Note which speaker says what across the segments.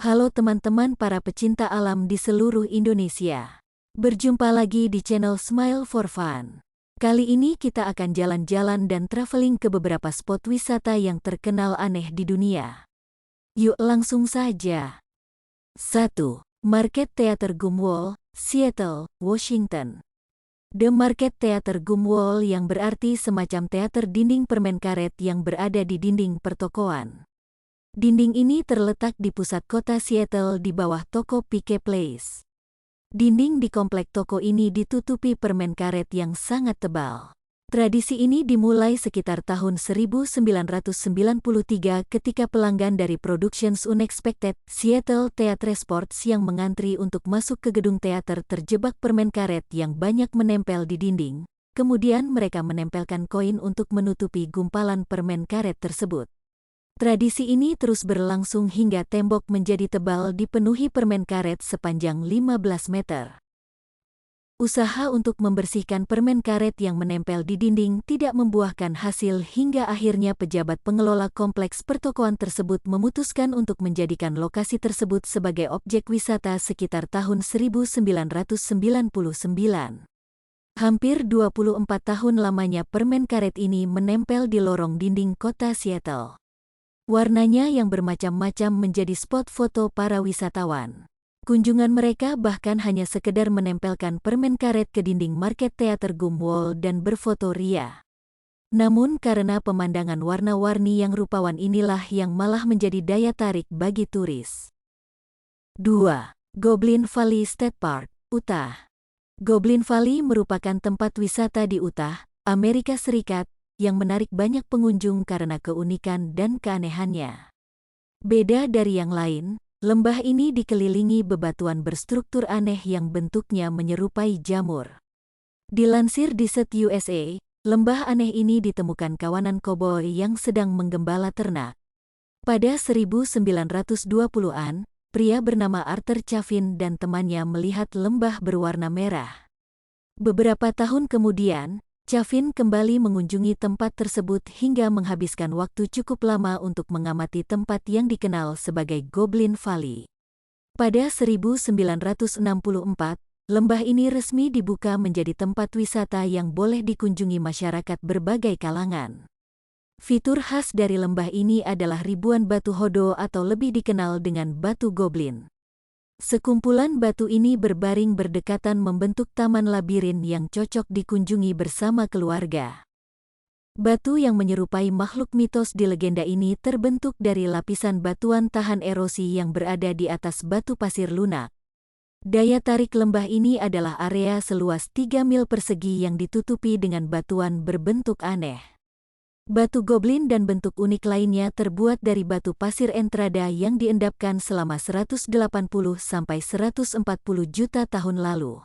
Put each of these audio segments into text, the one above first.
Speaker 1: Halo teman-teman para pecinta alam di seluruh Indonesia. Berjumpa lagi di channel Smile for Fun. Kali ini kita akan jalan-jalan dan traveling ke beberapa spot wisata yang terkenal aneh di dunia. Yuk langsung saja. 1. Market Theater Gumwall, Seattle, Washington. The Market Theater Gumwall yang berarti semacam teater dinding permen karet yang berada di dinding pertokoan. Dinding ini terletak di pusat kota Seattle di bawah toko Pike Place. Dinding di komplek toko ini ditutupi permen karet yang sangat tebal. Tradisi ini dimulai sekitar tahun 1993 ketika pelanggan dari Productions Unexpected Seattle Theatre Sports yang mengantri untuk masuk ke gedung teater terjebak permen karet yang banyak menempel di dinding. Kemudian mereka menempelkan koin untuk menutupi gumpalan permen karet tersebut. Tradisi ini terus berlangsung hingga tembok menjadi tebal dipenuhi permen karet sepanjang 15 meter. Usaha untuk membersihkan permen karet yang menempel di dinding tidak membuahkan hasil hingga akhirnya pejabat pengelola kompleks pertokoan tersebut memutuskan untuk menjadikan lokasi tersebut sebagai objek wisata sekitar tahun 1999. Hampir 24 tahun lamanya permen karet ini menempel di lorong dinding kota Seattle. Warnanya yang bermacam-macam menjadi spot foto para wisatawan. Kunjungan mereka bahkan hanya sekedar menempelkan permen karet ke dinding Market Theater Gumwall dan berfoto ria. Namun karena pemandangan warna-warni yang rupawan inilah yang malah menjadi daya tarik bagi turis. 2. Goblin Valley State Park, Utah. Goblin Valley merupakan tempat wisata di Utah, Amerika Serikat, yang menarik banyak pengunjung karena keunikan dan keanehannya. Beda dari yang lain, lembah ini dikelilingi bebatuan berstruktur aneh yang bentuknya menyerupai jamur. Dilansir di Set USA, lembah aneh ini ditemukan kawanan koboi yang sedang menggembala ternak. Pada 1920-an, pria bernama Arthur Chaffin dan temannya melihat lembah berwarna merah. Beberapa tahun kemudian, Chaffin kembali mengunjungi tempat tersebut hingga menghabiskan waktu cukup lama untuk mengamati tempat yang dikenal sebagai Goblin Valley. Pada 1964, lembah ini resmi dibuka menjadi tempat wisata yang boleh dikunjungi masyarakat berbagai kalangan. Fitur khas dari lembah ini adalah ribuan batu hodo atau lebih dikenal dengan batu goblin. Sekumpulan batu ini berbaring berdekatan membentuk taman labirin yang cocok dikunjungi bersama keluarga. Batu yang menyerupai makhluk mitos di legenda ini terbentuk dari lapisan batuan tahan erosi yang berada di atas batu pasir lunak. Daya tarik lembah ini adalah area seluas 3 mil persegi yang ditutupi dengan batuan berbentuk aneh. Batu goblin dan bentuk unik lainnya terbuat dari batu pasir entrada yang diendapkan selama 180–140 juta tahun lalu.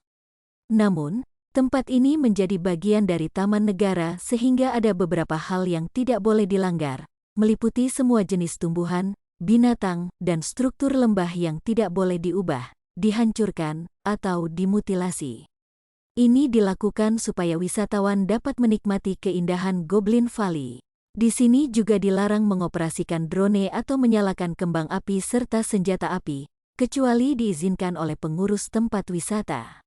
Speaker 1: Namun, tempat ini menjadi bagian dari taman negara sehingga ada beberapa hal yang tidak boleh dilanggar, meliputi semua jenis tumbuhan, binatang, dan struktur lembah yang tidak boleh diubah, dihancurkan, atau dimutilasi. Ini dilakukan supaya wisatawan dapat menikmati keindahan Goblin Valley. Di sini juga dilarang mengoperasikan drone atau menyalakan kembang api serta senjata api, kecuali diizinkan oleh pengurus tempat wisata.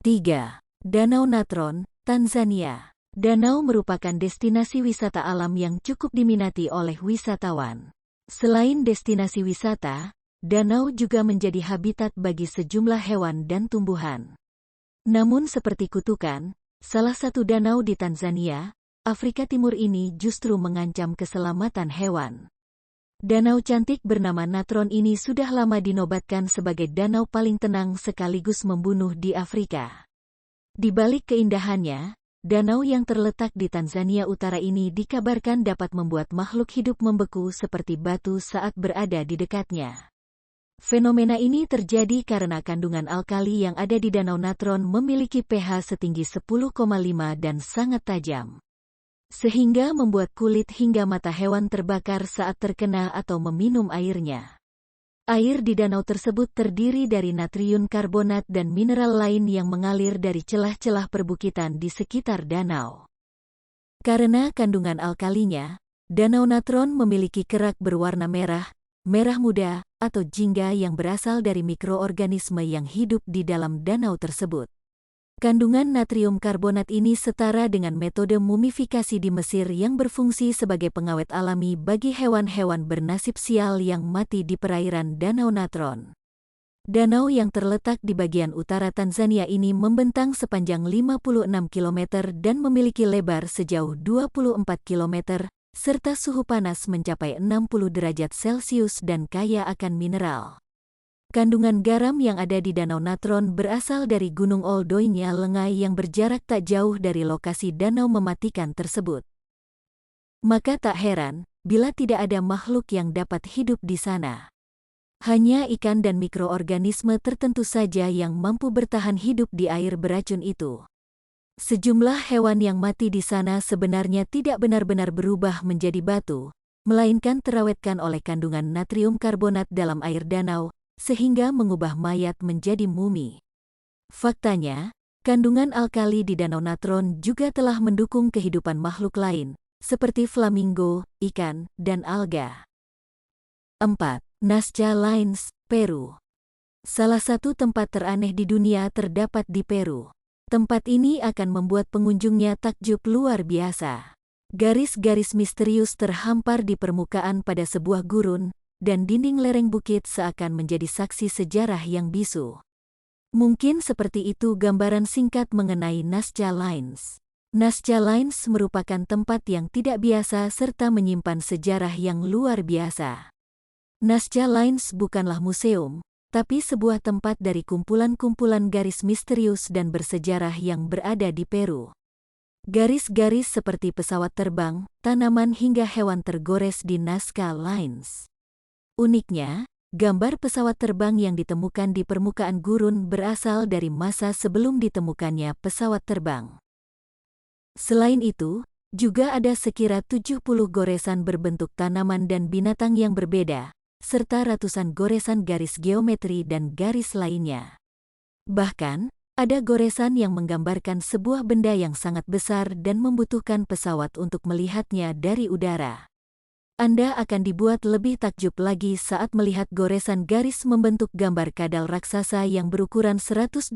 Speaker 1: 3. Danau Natron, Tanzania. Danau merupakan destinasi wisata alam yang cukup diminati oleh wisatawan. Selain destinasi wisata, danau juga menjadi habitat bagi sejumlah hewan dan tumbuhan. Namun seperti kutukan, salah satu danau di Tanzania, Afrika Timur ini justru mengancam keselamatan hewan. Danau cantik bernama Natron ini sudah lama dinobatkan sebagai danau paling tenang sekaligus membunuh di Afrika. Di balik keindahannya, danau yang terletak di Tanzania Utara ini dikabarkan dapat membuat makhluk hidup membeku seperti batu saat berada di dekatnya. Fenomena ini terjadi karena kandungan alkali yang ada di Danau Natron memiliki pH setinggi 10,5 dan sangat tajam. Sehingga membuat kulit hingga mata hewan terbakar saat terkena atau meminum airnya. Air di danau tersebut terdiri dari natrium karbonat dan mineral lain yang mengalir dari celah-celah perbukitan di sekitar danau. Karena kandungan alkalinya, Danau Natron memiliki kerak berwarna merah, merah muda, atau jingga yang berasal dari mikroorganisme yang hidup di dalam danau tersebut. Kandungan natrium karbonat ini setara dengan metode mumifikasi di Mesir yang berfungsi sebagai pengawet alami bagi hewan-hewan bernasib sial yang mati di perairan Danau Natron. Danau yang terletak di bagian utara Tanzania ini membentang sepanjang 56 km dan memiliki lebar sejauh 24 km, serta suhu panas mencapai 60 derajat Celcius dan kaya akan mineral. Kandungan garam yang ada di Danau Natron berasal dari Gunung Oldoinya Lengai yang berjarak tak jauh dari lokasi danau mematikan tersebut. Maka tak heran bila tidak ada makhluk yang dapat hidup di sana. Hanya ikan dan mikroorganisme tertentu saja yang mampu bertahan hidup di air beracun itu. Sejumlah hewan yang mati di sana sebenarnya tidak benar-benar berubah menjadi batu, melainkan terawetkan oleh kandungan natrium karbonat dalam air danau, sehingga mengubah mayat menjadi mumi. Faktanya, kandungan alkali di Danau Natron juga telah mendukung kehidupan makhluk lain, seperti flamingo, ikan, dan alga. 4. Nazca Lines, Peru. Salah satu tempat teraneh di dunia terdapat di Peru. Tempat ini akan membuat pengunjungnya takjub luar biasa. Garis-garis misterius terhampar di permukaan pada sebuah gurun, dan dinding lereng bukit seakan menjadi saksi sejarah yang bisu. Mungkin seperti itu gambaran singkat mengenai Nazca Lines. Nazca Lines merupakan tempat yang tidak biasa serta menyimpan sejarah yang luar biasa. Nazca Lines bukanlah museum, tapi sebuah tempat dari kumpulan-kumpulan garis misterius dan bersejarah yang berada di Peru. Garis-garis seperti pesawat terbang, tanaman hingga hewan tergores di Nazca Lines. Uniknya, gambar pesawat terbang yang ditemukan di permukaan gurun berasal dari masa sebelum ditemukannya pesawat terbang. Selain itu, juga ada sekira 70 goresan berbentuk tanaman dan binatang yang berbeda, serta ratusan goresan garis geometri dan garis lainnya. Bahkan, ada goresan yang menggambarkan sebuah benda yang sangat besar dan membutuhkan pesawat untuk melihatnya dari udara. Anda akan dibuat lebih takjub lagi saat melihat goresan garis membentuk gambar kadal raksasa yang berukuran 180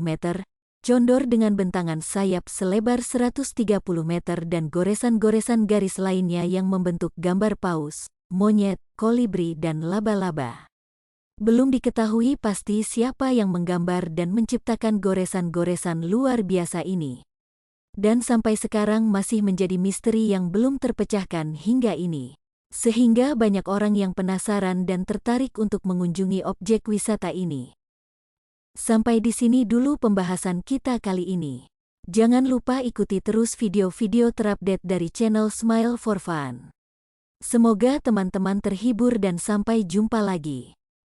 Speaker 1: meter, condor dengan bentangan sayap selebar 130 meter dan goresan-goresan garis lainnya yang membentuk gambar paus, monyet, kolibri dan laba-laba. Belum diketahui pasti siapa yang menggambar dan menciptakan goresan-goresan luar biasa ini. Dan sampai sekarang masih menjadi misteri yang belum terpecahkan hingga ini. Sehingga banyak orang yang penasaran dan tertarik untuk mengunjungi objek wisata ini. Sampai di sini dulu pembahasan kita kali ini. Jangan lupa ikuti terus video-video terupdate dari channel Smile for Fun. Semoga teman-teman terhibur dan sampai jumpa lagi.